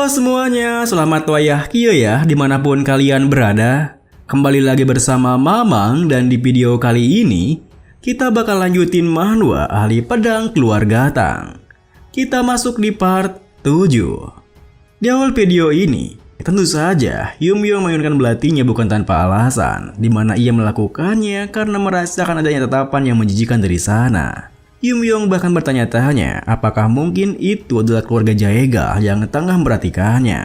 Halo semuanya, selamat wayah kio ya dimanapun kalian berada. Kembali lagi bersama Mamang dan di video kali ini kita bakal lanjutin manhwa Ahli Pedang Keluarga Tang. Kita masuk di part 7. Di awal video ini, tentu saja Yumyong menggunakan belatinya bukan tanpa alasan, di mana ia melakukannya karena merasakan adanya tatapan yang menjijikan dari sana. Yumyong bahkan bertanya-tanya apakah mungkin itu adalah keluarga Jaegal yang tengah memperhatikannya.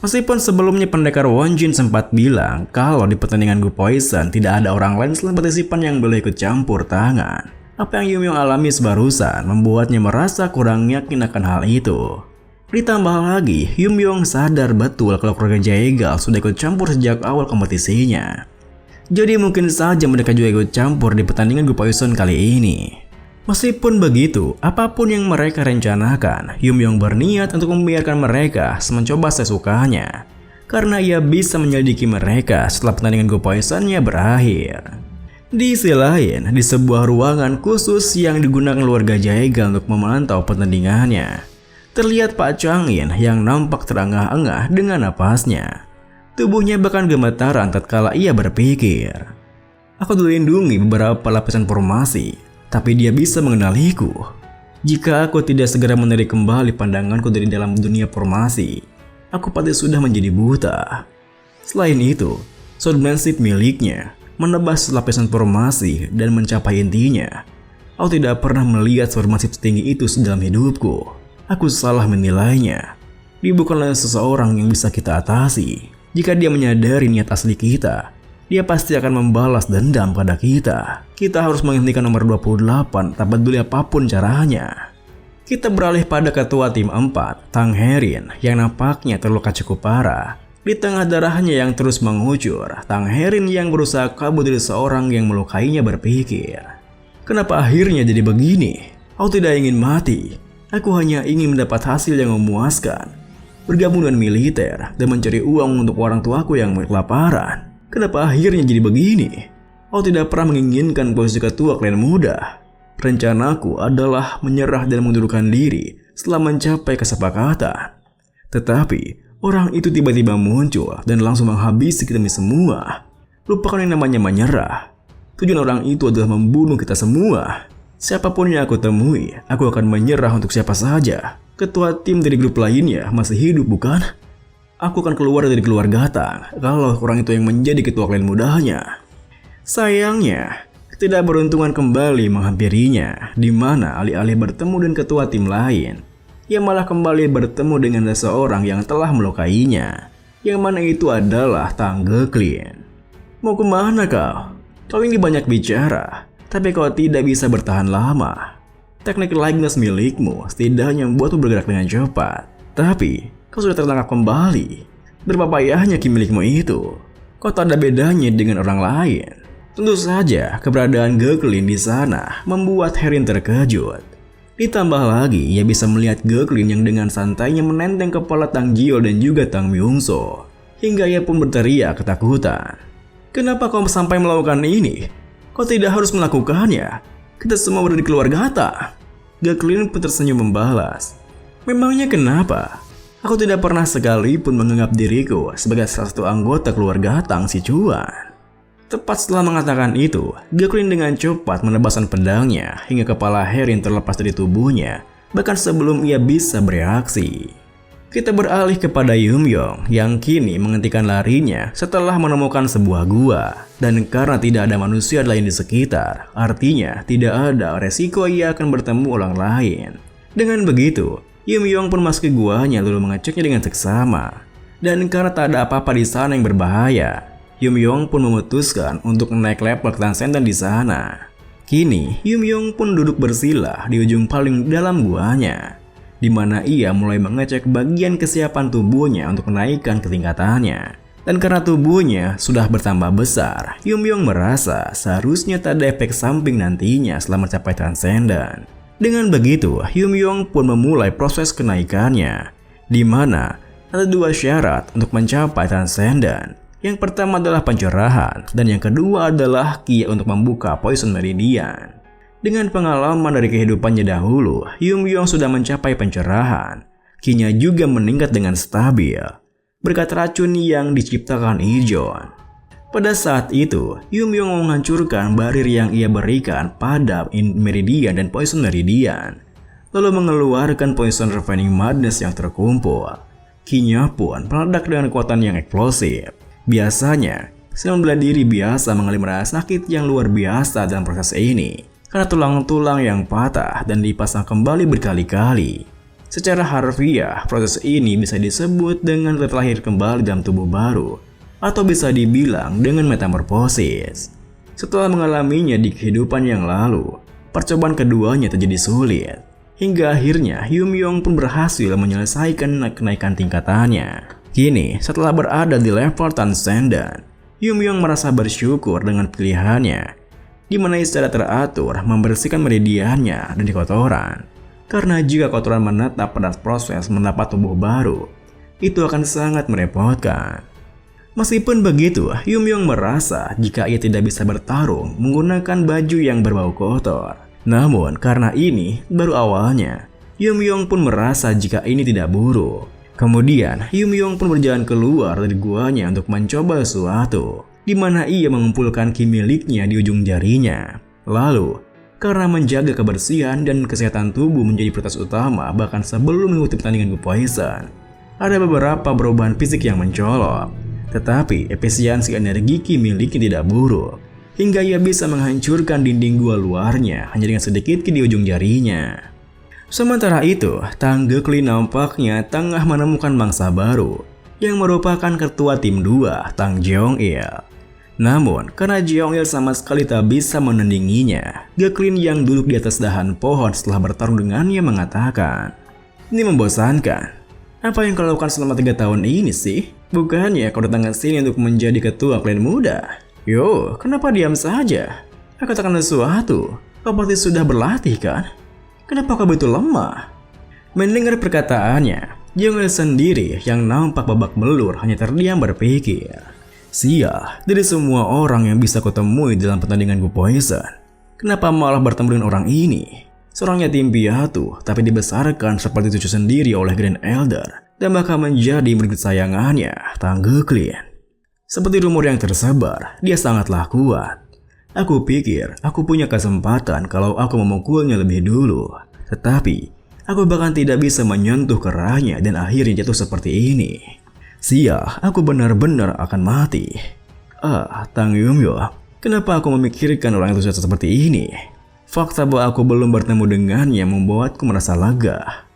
Meskipun sebelumnya pendekar Wonjin sempat bilang kalau di pertandingan Gu Poison tidak ada orang lain selain partisipan yang boleh ikut campur tangan. Apa yang Yumyong alami barusan membuatnya merasa kurang yakin akan hal itu. Ditambah lagi, Yumyong sadar betul kalau keluarga Jaegal sudah ikut campur sejak awal kompetisinya. Jadi mungkin saja mereka juga ikut campur di pertandingan Gu Poison kali ini. Meskipun begitu, apapun yang mereka rencanakan, Yumyong berniat untuk membiarkan mereka mencoba sesukanya. Karena ia bisa menyelidiki mereka setelah pertandingan Gu Poison-nya berakhir. Di sisi lain, di sebuah ruangan khusus yang digunakan keluarga Jaegal untuk memantau pertandingannya, terlihat Pak Changin yang nampak terengah-engah dengan napasnya. Tubuhnya bahkan gemetaran tatkala ia berpikir, "Aku dilindungi beberapa lapisan formasi, tapi dia bisa mengenaliku. Jika aku tidak segera menarik kembali pandanganku dari dalam dunia formasi, aku pasti sudah menjadi buta." Selain itu, swordmanship miliknya menebas lapisan formasi dan mencapai intinya. Aku tidak pernah melihat swordmanship setinggi itu dalam hidupku. Aku salah menilainya. Dia bukanlah seseorang yang bisa kita atasi. Jika dia menyadari niat asli kita, dia pasti akan membalas dendam pada kita. Kita harus menghentikan nomor 28 tak peduli apapun caranya. Kita beralih pada ketua tim 4, Tang Herin, yang nampaknya terluka cukup parah. Di tengah darahnya yang terus mengucur, Tang Herin yang berusaha kabur dari seorang yang melukainya berpikir, "Kenapa akhirnya jadi begini? Aku tidak ingin mati. Aku hanya ingin mendapat hasil yang memuaskan. Bergabung dengan militer dan mencari uang untuk orang tuaku yang kelaparan. Kenapa akhirnya jadi begini? Aku tidak pernah menginginkan posisi ketua klan muda. Rencanaku adalah menyerah dan mengundurkan diri setelah mencapai kesepakatan. Tetapi orang itu tiba-tiba muncul dan langsung menghabisi kita semua. Lupakan yang namanya menyerah. Tujuan orang itu adalah membunuh kita semua. Siapapun yang aku temui, aku akan menyerah untuk siapa saja. Ketua tim dari grup lainnya masih hidup, bukan? Aku akan keluar dari keluarga Tang kalau orang itu yang menjadi ketua klan mudanya." Sayangnya, ketidakberuntungan kembali menghampirinya, di mana alih-alih bertemu dengan ketua tim lain, ia malah kembali bertemu dengan seseorang yang telah melukainya, yang mana itu adalah Tang Geklin. "Mau kemana kau? Kau ini banyak bicara, tapi kau tidak bisa bertahan lama. Teknik likeness milikmu setidaknya membuatmu bergerak dengan cepat, tapi kau sudah tertangkap kembali. Berapa payahnya ki milikmu itu? Kau tak ada bedanya dengan orang lain." Tentu saja keberadaan Geklin di sana membuat Herin terkejut. Ditambah lagi ia bisa melihat Geklin yang dengan santainya menenteng kepala Tang Jiol dan juga Tang Myungso, hingga ia pun berteriak ketakutan. "Kenapa kau sampai melakukan ini? Kau tidak harus melakukannya. Kita semua berada di keluarga Tang." Geklin pun tersenyum membalas, "Memangnya kenapa? Aku tidak pernah sekalipun menganggap diriku sebagai salah satu anggota keluarga Tang Sichuan." Tepat setelah mengatakan itu, Geklin dengan cepat menebaskan pedangnya hingga kepala Herin terlepas dari tubuhnya, bahkan sebelum ia bisa bereaksi. Kita beralih kepada Yumyong yang kini menghentikan larinya setelah menemukan sebuah gua. Dan karena tidak ada manusia lain di sekitar, artinya tidak ada resiko ia akan bertemu orang lain. Dengan begitu, Yumyong pun masuk ke guanya lalu mengeceknya dengan seksama. Dan karena tak ada apa-apa di sana yang berbahaya, Yumyong pun memutuskan untuk naik level transenden di sana. Kini, Yumyong pun duduk bersila di ujung paling dalam guanya, di mana ia mulai mengecek bagian kesiapan tubuhnya untuk menaikkan ketingkatannya. Dan karena tubuhnya sudah bertambah besar, Yumyong merasa seharusnya tak ada efek samping nantinya setelah mencapai transenden. Dengan begitu, Yumyong pun memulai proses kenaikannya, di mana ada dua syarat untuk mencapai transenden. Yang pertama adalah pencerahan, dan yang kedua adalah Ki untuk membuka Poison Meridian. Dengan pengalaman dari kehidupannya dahulu, Yumyong sudah mencapai pencerahan. Ki-nya juga meningkat dengan stabil berkat racun yang diciptakan Ijon. Pada saat itu, Yumyong menghancurkan barir yang ia berikan pada Meridian dan Poison Meridian, lalu mengeluarkan Poison Refining Madness yang terkumpul. Ki-nya pun meledak dengan kekuatan yang eksplosif. Biasanya, Senjata bela diri biasa mengalami rasa sakit yang luar biasa dalam proses ini, karena tulang-tulang yang patah dan dipasang kembali berkali-kali. Secara harfiah, proses ini bisa disebut dengan terlahir kembali dalam tubuh baru, atau bisa dibilang dengan metamorfosis. Setelah mengalaminya di kehidupan yang lalu, percobaan keduanya terjadi sulit. Hingga akhirnya Yumyong pun berhasil menyelesaikan kenaikan tingkatannya. Kini, setelah berada di level Transcendent, Yumyong merasa bersyukur dengan pilihannya, di mana ia secara teratur membersihkan meridiannya dari kotoran. Karena jika kotoran menetap pada proses mendapat tubuh baru, itu akan sangat merepotkan. Meskipun begitu, Yumyong merasa jika ia tidak bisa bertarung menggunakan baju yang berbau kotor. Namun karena ini baru awalnya, Yumyong pun merasa jika ini tidak buruk. Kemudian Yumyong pun berjalan keluar dari guanya untuk mencoba sesuatu, di mana ia mengumpulkan ki miliknya di ujung jarinya. Lalu, karena menjaga kebersihan dan kesehatan tubuh menjadi prioritas utama bahkan sebelum mengikuti pertandingan Go Poison, ada beberapa perubahan fisik yang mencolok. Tetapi efisiensi energi ki miliknya tidak buruk, hingga ia bisa menghancurkan dinding gua luarnya hanya dengan sedikit ki di ujung jarinya. Sementara itu, Tang Gekli nampaknya tengah menemukan mangsa baru, yang merupakan ketua tim 2, Tang Jeong-il. Namun, karena Jeong-il sama sekali tak bisa menandinginya, Geklin yang duduk di atas dahan pohon setelah bertarung dengannya mengatakan, "Ini membosankan. Apa yang kau lakukan selama 3 tahun ini sih? Bukannya kau datang ke sini untuk menjadi ketua klan muda? Yo, kenapa diam saja? Aku katakan sesuatu. Kau pasti sudah berlatih kan? Kenapa kau begitu lemah?" Mendengar perkataannya, Jeong-il sendiri yang nampak babak belur hanya terdiam berpikir. Sial, dari semua orang yang bisa kutemui dalam pertandingan Go Poison, kenapa malah bertemu dengan orang ini? Seorang yatim piatu, tapi dibesarkan seperti cucu sendiri oleh Grand Elder, dan bakal menjadi murid kesayangannya, Tang Geklin. Seperti rumor yang tersebar, dia sangatlah kuat. Aku pikir aku punya kesempatan kalau aku memukulnya lebih dulu. Tetapi, aku bahkan tidak bisa menyentuh kerahnya dan akhirnya jatuh seperti ini. Sial, aku benar-benar akan mati. Tang Yumyong, kenapa aku memikirkan orang itu seperti ini? Fakta bahwa aku belum bertemu dengannya membuatku merasa lega.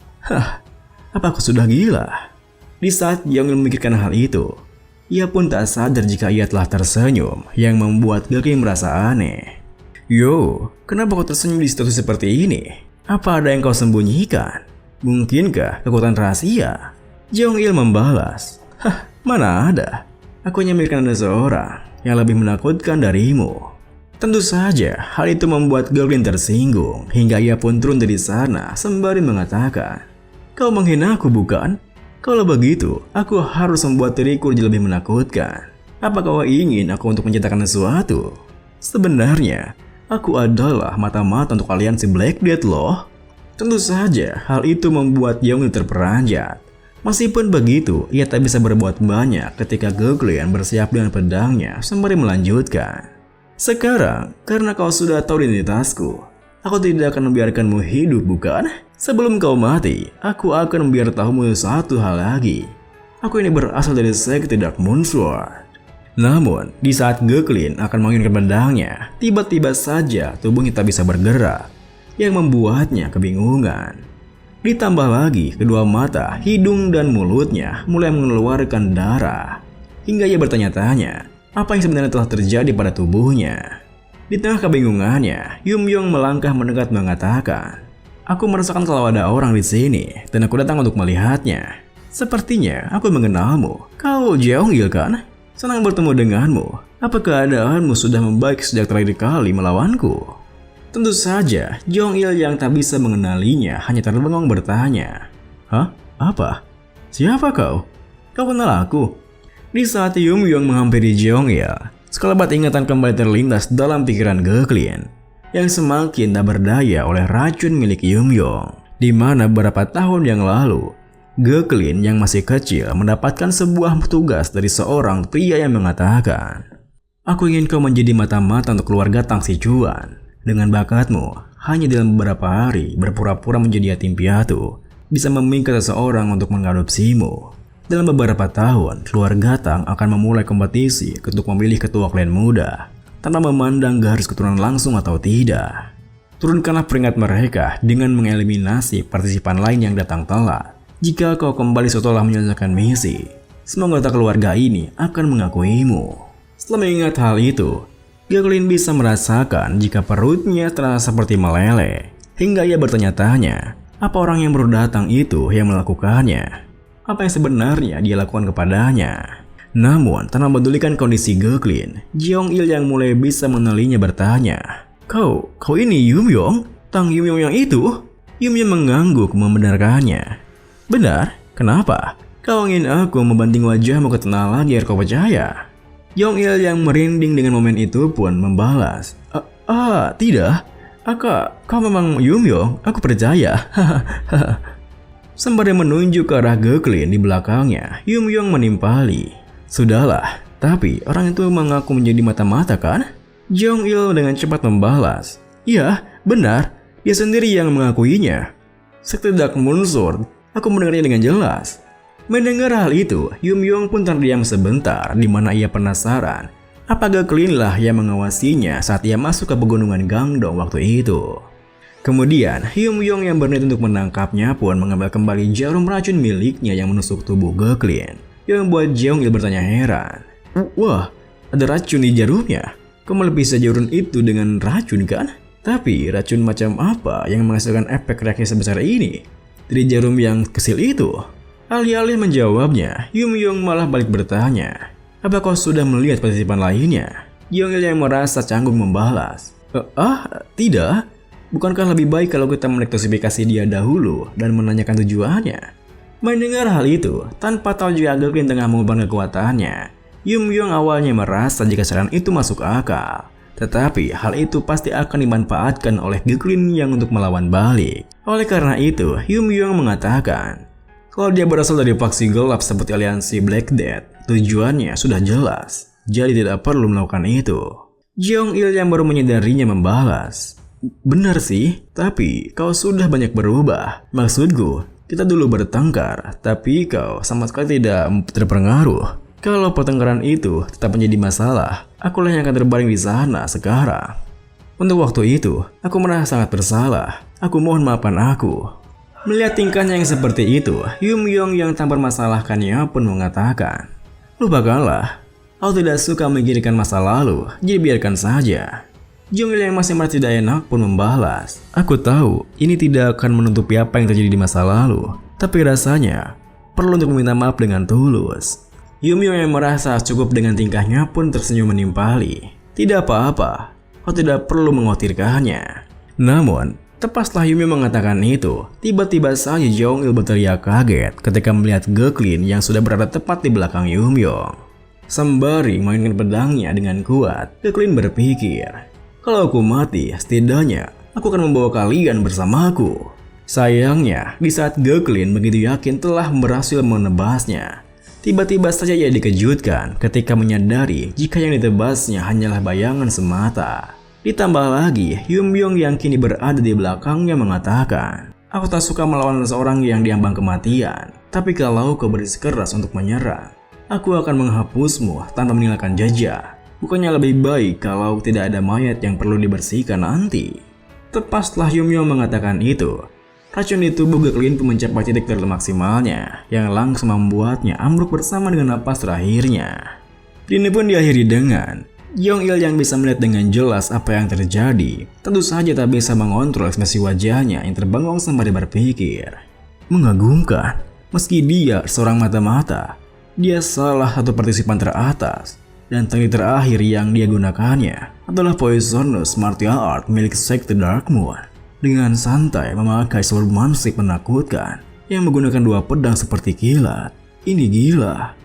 Apa aku sudah gila? Di saat Jeong-il memikirkan hal itu, ia pun tak sadar jika ia telah tersenyum yang membuat Geklin merasa aneh. Yo, kenapa kau tersenyum di situasi seperti ini? Apa ada yang kau sembunyikan? Mungkinkah kekuatan rahasia? Jeong-il membalas, mana ada. Aku hanya memikirkan ada seorang yang lebih menakutkan darimu. Tentu saja, hal itu membuat Geklin tersinggung hingga ia pun turun dari sana sembari mengatakan, "Kau menghina aku bukan? Kalau begitu, aku harus membuat diriku jadi lebih menakutkan. Apa kau ingin aku untuk menciptakan sesuatu? Sebenarnya, aku adalah mata-mata untuk aliansi Black Death loh." Tentu saja, hal itu membuat Jeong-il terperanjat. Meskipun begitu, ia tak bisa berbuat banyak ketika Geklin bersiap dengan pedangnya sembari melanjutkan. "Sekarang, karena kau sudah tahu identitasku, aku tidak akan membiarkanmu hidup bukan? Sebelum kau mati, aku akan memberitahumu satu hal lagi. Aku ini berasal dari sekte Dark Moon Sword." Namun, di saat Geklin akan menginginkan pedangnya, tiba-tiba saja tubuhnya tak bisa bergerak, yang membuatnya kebingungan. Ditambah lagi, kedua mata, hidung, dan mulutnya mulai mengeluarkan darah, hingga ia bertanya-tanya apa yang sebenarnya telah terjadi pada tubuhnya. Di tengah kebingungannya, Yumyong melangkah mendekat mengatakan, "Aku merasakan kalau ada orang di sini, dan aku datang untuk melihatnya. Sepertinya aku mengenalmu. Kau Jeong-il kan? Senang bertemu denganmu. Apa keadaanmu sudah membaik sejak terakhir kali melawanku?" Tentu saja, Jeong-il yang tak bisa mengenalinya hanya terbengong bertanya, "Hah? Apa? Siapa kau? Kau kenal aku?" Di saat Yumyong menghampiri Jeong-il, sekelebat ingatan kembali terlintas dalam pikiran Geklin, yang semakin tak berdaya oleh racun milik Yumyong, di mana beberapa tahun yang lalu, Geklin yang masih kecil mendapatkan sebuah tugas dari seorang pria yang mengatakan, "Aku ingin kau menjadi mata-mata untuk keluarga Tang Sichuan. Dengan bakatmu, hanya dalam beberapa hari berpura-pura menjadi yatim piatu, bisa memingkat seseorang untuk mengadopsimu. Dalam beberapa tahun, keluarga Tang akan memulai kompetisi untuk memilih ketua klan muda, tanpa memandang garis keturunan langsung atau tidak. Turunkanlah peringkat mereka dengan mengeliminasi partisipan lain yang datang telat. Jika kau kembali setelah menyelesaikan misi, semua anggota keluarga ini akan mengakuimu." Setelah mengingat hal itu, Geklin bisa merasakan jika perutnya terasa seperti meleleh. Hingga ia bertanya-tanya, apa orang yang baru datang itu yang melakukannya? Apa yang sebenarnya dia lakukan kepadanya? Namun, tanpa memedulikan kondisi Geklin, Jeong Il yang mulai bisa mengenalinya bertanya, Kau ini Yumyong? Tang Yumyong yang itu?" Yumyong mengangguk membenarkannya. "Benar, kenapa? Kau ingin aku membanting wajahmu ke tanah lagi agar kau percaya?" Jeong Il yang merinding dengan momen itu pun membalas, Tidak. Kau memang Yumyong, aku percaya." Sembari menunjuk ke arah Geklin di belakangnya, Yumyong menimpali. "Sudahlah, tapi orang itu mengaku menjadi mata-mata kan?" Jeong Il dengan cepat membalas, "Iya, benar, dia sendiri yang mengakuinya." Seketika muncul, aku mendengarnya dengan jelas. Mendengar hal itu, Yumyong pun terdiam sebentar di mana ia penasaran apa Geklin lah yang mengawasinya saat ia masuk ke pegunungan Gangdong waktu itu. Kemudian, Yumyong yang berniat untuk menangkapnya pun mengambil kembali jarum racun miliknya yang menusuk tubuh Geklin, yang membuat Jeong Il bertanya heran. "Wah, ada racun di jarumnya? Kau melapisi jarum itu dengan racun kan? Tapi racun macam apa yang menghasilkan efek reaksi sebesar ini? Dari jarum yang kecil itu?" Alih-alih menjawabnya, Yumyong malah balik bertanya, "Apa kau sudah melihat partisipan lainnya?" Jeong Il yang merasa canggung membalas, Tidak. Bukankah lebih baik kalau kita menektosifikasi dia dahulu dan menanyakan tujuannya?" Mendengar hal itu, tanpa tahu jika Geklin tengah mengubah kekuatannya, Yumyong awalnya merasa jika saran itu masuk akal. Tetapi hal itu pasti akan dimanfaatkan oleh Geklin yang untuk melawan balik. Oleh karena itu, Yumyong mengatakan, kalau dia berasal dari faksi gelap seperti aliansi Black Death, tujuannya sudah jelas, jadi tidak perlu melakukan itu. Jeong Il yang baru menyadarinya membalas, "Benar sih, tapi kau sudah banyak berubah. Maksudku, kita dulu bertengkar, tapi kau sama sekali tidak terpengaruh. Kalau pertengkaran itu tetap menjadi masalah, akulah yang akan terbaring di sana sekarang. Untuk waktu itu, aku merasa sangat bersalah. Aku mohon maafkan aku." Melihat tingkahnya yang seperti itu, Yumyong yang tak bermasalahkannya pun mengatakan, "Lupakanlah, aku tidak suka memikirkan masa lalu, jadi biarkan saja." Jeong Il yang masih merasa tidak enak pun membalas, "Aku tahu ini tidak akan menutupi apa yang terjadi di masa lalu, tapi rasanya perlu untuk meminta maaf dengan tulus." Yumyong yang merasa cukup dengan tingkahnya pun tersenyum menimpali, "Tidak apa-apa, kau tidak perlu mengkhawatirkannya." Namun, tepat setelah Yumyong mengatakan itu, tiba-tiba saja Jeong Il berteriak kaget ketika melihat Geklin yang sudah berada tepat di belakang Yumyong. Sembari memainkan pedangnya dengan kuat, Geklin berpikir, "Kalau aku mati, setidaknya aku akan membawa kalian bersamaku." Sayangnya, di saat Geklin begitu yakin telah berhasil menebasnya, tiba-tiba saja ia dikejutkan ketika menyadari jika yang ditebasnya hanyalah bayangan semata. Ditambah lagi, Yumyong yang kini berada di belakangnya mengatakan, "Aku tak suka melawan seseorang yang diambang kematian. Tapi kalau kau bersikeras untuk menyerang, aku akan menghapusmu tanpa meninggalkan jejak. Bukannya lebih baik kalau tidak ada mayat yang perlu dibersihkan nanti?" Tepat setelah Yumyong mengatakan itu, racun di tubuh Geklin pun mencapai titik termaksimalnya, yang langsung membuatnya ambruk bersama dengan napas terakhirnya. Ini pun diakhiri dengan Jeong Il yang bisa melihat dengan jelas apa yang terjadi, tentu saja tak bisa mengontrol ekspresi wajahnya yang terbengong sembari berpikir. Mengagumkan, meski dia seorang mata-mata, dia salah satu partisipan teratas, dan teknik terakhir yang dia gunakannya adalah Poisonous Martial Art milik sekte Dark Moon. Dengan santai memakai sword mansik menakutkan yang menggunakan dua pedang seperti kilat. Ini gila.